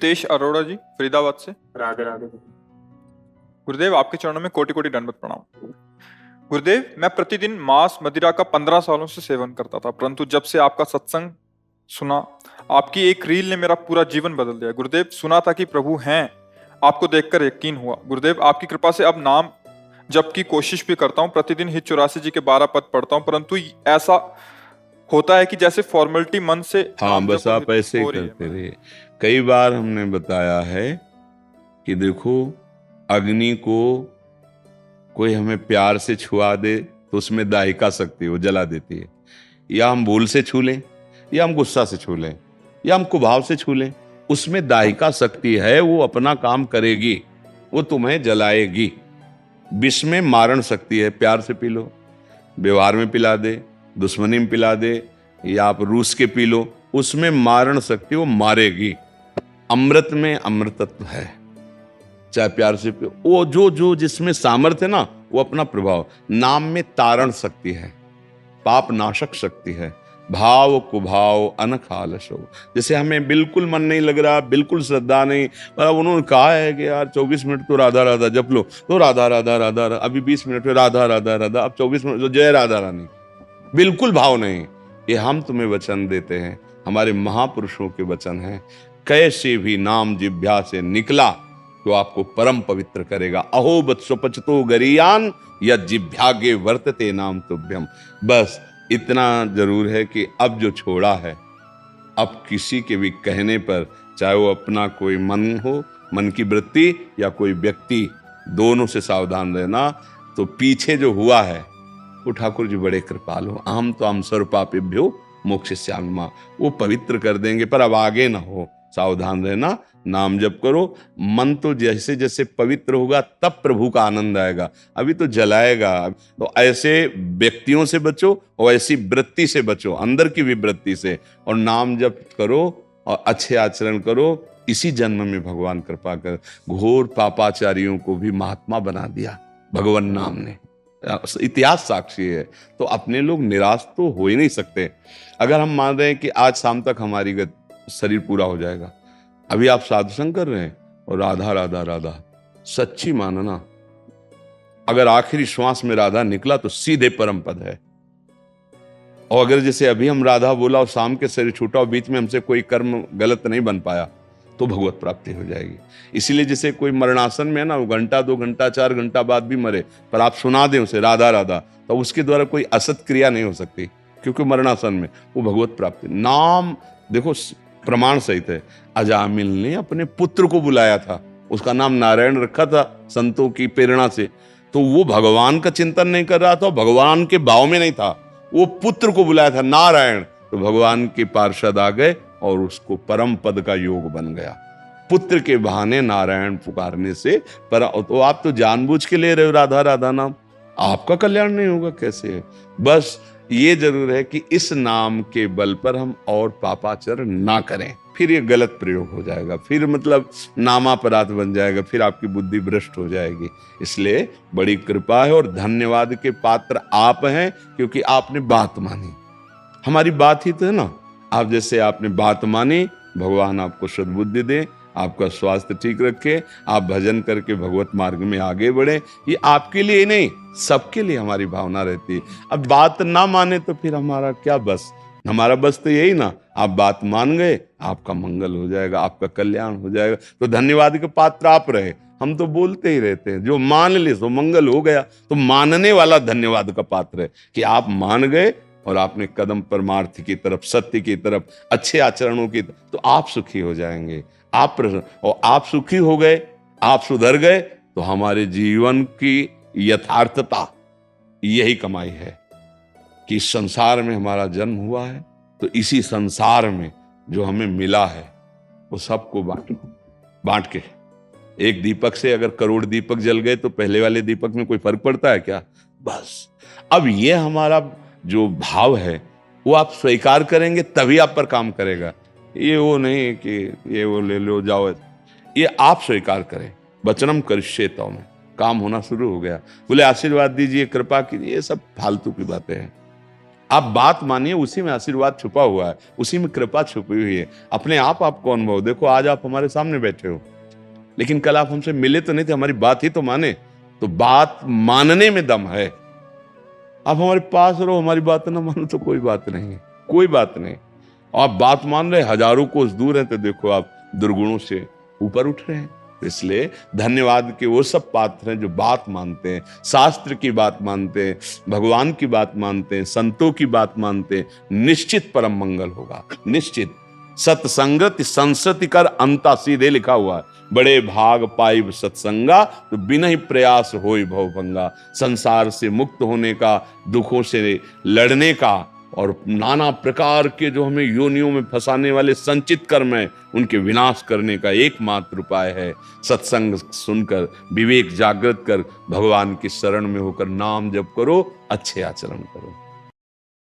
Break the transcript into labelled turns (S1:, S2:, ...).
S1: तेज अरोड़ा जी फरीदाबाद से।
S2: राधे राधे।
S1: गुरुदेव, आपके चरणों में कोटि कोटि दंडवत प्रणाम। गुरुदेव, मैं प्रतिदिन मांस मदिरा का 15 सालों से सेवन करता था, परंतु जब से आपका सत्संग सुना, आपकी एक रील ने मेरा पूरा जीवन बदल दिया। गुरुदेव, सुना था कि प्रभु हैं, आपको देखकर यकीन हुआ। गुरुदेव, आपकी कृपा से अब नाम जप की कोशिश भी करता हूँ। प्रतिदिन ही 84 जी के 12 पद पढ़ता हूँ, परंतु ऐसा होता है कि जैसे फॉर्मेलिटी मन से
S3: हाँ, बस आप ऐसे ही करते रहिए। कई बार हमने बताया है कि देखो, अग्नि को कोई हमें प्यार से छुआ दे तो उसमें दाहिका शक्ति वो जला देती है, या हम भूल से छू लें, या हम गुस्सा से छू लें, या हम कुभाव से छू लें, उसमें दाहिका शक्ति है, वो अपना काम करेगी, वो तुम्हें जलाएगी। विष में मारण शक्ति है, प्यार से पी लो, व्यवहार में पिला दे, दुश्मनी में पिला दे, या आप रूस के पी लो, उसमें मारण शक्ति वो मारेगी। अमृत में अमृतत्व है, चाहे प्यार से पियो। वो जो जो जिसमें सामर्थ्य है ना, वो अपना प्रभाव। नाम में तारण शक्ति है, पाप नाशक शक्ति है, भाव कुभाव अनखालशो। जैसे हमें बिल्कुल मन नहीं लग रहा, बिल्कुल श्रद्धा नहीं, पर अब उन्होंने कहा है कि यार 24 मिनट तो राधा राधा जप लो, तो राधा राधा राधा, अभी 20 मिनट में राधा राधा राधा, अब 24 मिनट तो जय राधा रानी। बिल्कुल भाव नहीं। ये हम तुम्हें वचन देते हैं, हमारे महापुरुषों के वचन हैं। कैसे भी नाम जिह्वा से निकला तो आपको परम पवित्र करेगा। अहो बत स्वपचतो गरीयान यद जिह्वागे वर्तते नाम तुभ्यम। बस इतना जरूर है कि अब जो छोड़ा है, अब किसी के भी कहने पर, चाहे वो अपना कोई मन हो, मन की वृत्ति, या कोई व्यक्ति, दोनों से सावधान रहना। तो पीछे जो हुआ है वो ठाकुर जी बड़े कृपालु, अहम तो हम सर्वपापेभ्यो मोक्षयिष्यामि, वो पवित्र कर देंगे। पर अब आगे ना हो, सावधान रहना, नाम जप करो। मन तो जैसे जैसे पवित्र होगा तब प्रभु का आनंद आएगा, अभी तो जलाएगा। तो ऐसे व्यक्तियों से बचो और ऐसी वृत्ति से बचो, अंदर की भी वृत्ति से, और नाम जप करो और अच्छे आचरण करो। इसी जन्म में भगवान कृपा कर घोर पापाचारियों को भी महात्मा बना दिया भगवान नाम ने, इतिहास साक्षी है। तो अपने लोग निराश तो हो ही नहीं सकते। अगर हम मान रहे हैं कि आज शाम तक हमारी शरीर पूरा हो जाएगा, अभी आप साधु संग कर रहे हैं और राधा राधा राधा, सच्ची मानना, अगर आखिरी श्वास में राधा निकला तो सीधे परम पद है। और अगर जैसे अभी हम राधा बोला और शाम के शरीर छूटा और बीच में हमसे कोई कर्म गलत नहीं बन पाया, तो भगवत प्राप्ति हो जाएगी। इसीलिए जैसे कोई मरणासन में है ना, वो घंटा 2 घंटा 4 घंटा बाद भी मरे, पर आप सुना दें उसे राधा राधा, तो उसके द्वारा कोई असत क्रिया नहीं हो सकती, क्योंकि मरणासन में वो भगवत प्राप्ति। नाम देखो प्रमाण सहित है। अजामिल ने अपने पुत्र को बुलाया था, उसका नाम नारायण रखा था संतों की प्रेरणा से, तो वो भगवान का चिंतन नहीं कर रहा था, भगवान के भाव में नहीं था, वो पुत्र को बुलाया था नारायण, तो भगवान के पार्षद आ गए और उसको परम पद का योग बन गया। पुत्र के बहाने नारायण पुकारने से। पर तो आप तो जानबूझ के ले रहे हो राधा राधा नाम, आपका कल्याण नहीं होगा कैसे? बस ये जरूर है कि इस नाम के बल पर हम और पापाचर ना करें, फिर ये गलत प्रयोग हो जाएगा, फिर मतलब नामापराध बन जाएगा, फिर आपकी बुद्धि भ्रष्ट हो जाएगी। इसलिए बड़ी कृपा है और धन्यवाद के पात्र आप हैं, क्योंकि आपने बात मानी। हमारी बात ही तो है ना, आप जैसे आपने बात मानी, भगवान आपको सद्बुद्धि दे, आपका स्वास्थ्य ठीक रखे, आप भजन करके भगवत मार्ग में आगे बढ़े। ये आपके लिए नहीं, सबके लिए हमारी भावना रहती है। अब बात ना माने तो फिर हमारा क्या बस? हमारा बस तो यही ना, आप बात मान गए, आपका मंगल हो जाएगा, आपका कल्याण हो जाएगा। तो धन्यवाद के पात्र आप रहे। हम तो बोलते ही रहते हैं, जो मान ले सो मंगल हो गया। तो मानने वाला धन्यवाद का पात्र है कि आप मान गए और आपने कदम परमार्थ की तरफ, सत्य की तरफ, अच्छे आचरणों की तरफ, तो आप सुखी हो जाएंगे। आप प्रसन्न, और आप सुखी हो गए, आप सुधर गए, तो हमारे जीवन की यथार्थता यही कमाई है कि इस संसार में हमारा जन्म हुआ है, तो इसी संसार में जो हमें मिला है वो सबको बांट के। एक दीपक से अगर करोड़ दीपक जल गए तो पहले वाले दीपक में कोई फर्क पड़ता है क्या? बस अब ये हमारा जो भाव है वो आप स्वीकार करेंगे तभी आप पर काम करेगा। ये वो नहीं कि ये वो ले लो जाओ, ये आप स्वीकार करें। वचनम करिष्ये तव में काम होना शुरू हो गया। बोले आशीर्वाद दीजिए, कृपा कीजिए, ये सब फालतू की बातें हैं। आप बात मानिए, उसी में आशीर्वाद छुपा हुआ है, उसी में कृपा छुपी हुई है। अपने आप आपको अनुभव। देखो आज आप हमारे सामने बैठे हो, लेकिन कल आप हमसे मिले तो नहीं थे, हमारी बात ही तो माने। तो बात मानने में दम है। आप हमारे पास रहो, हमारी बात ना मानो तो कोई बात नहीं है, कोई बात नहीं। आप बात मान रहे, हजारों कोस दूर हैं, तो देखो आप दुर्गुणों से ऊपर उठ रहे हैं। इसलिए धन्यवाद के वो सब पात्र हैं जो बात मानते हैं, शास्त्र की बात मानते हैं, भगवान की बात मानते हैं, संतों की बात मानते हैं। निश्चित परम मंगल होगा, निश्चित। सत्संगति संसति कर अंता, सीधे लिखा हुआ है। बड़े भाग पाइब सत्संगा, तो बिना ही प्रयास होई भवभंगा। संसार से मुक्त होने का, दुखों से लड़ने का, और नाना प्रकार के जो हमें योनियों में फंसाने वाले संचित कर्म है, उनके विनाश करने का एकमात्र उपाय है सत्संग सुनकर, विवेक जागृत कर, भगवान की शरण में होकर नाम जप करो, अच्छे आचरण करो।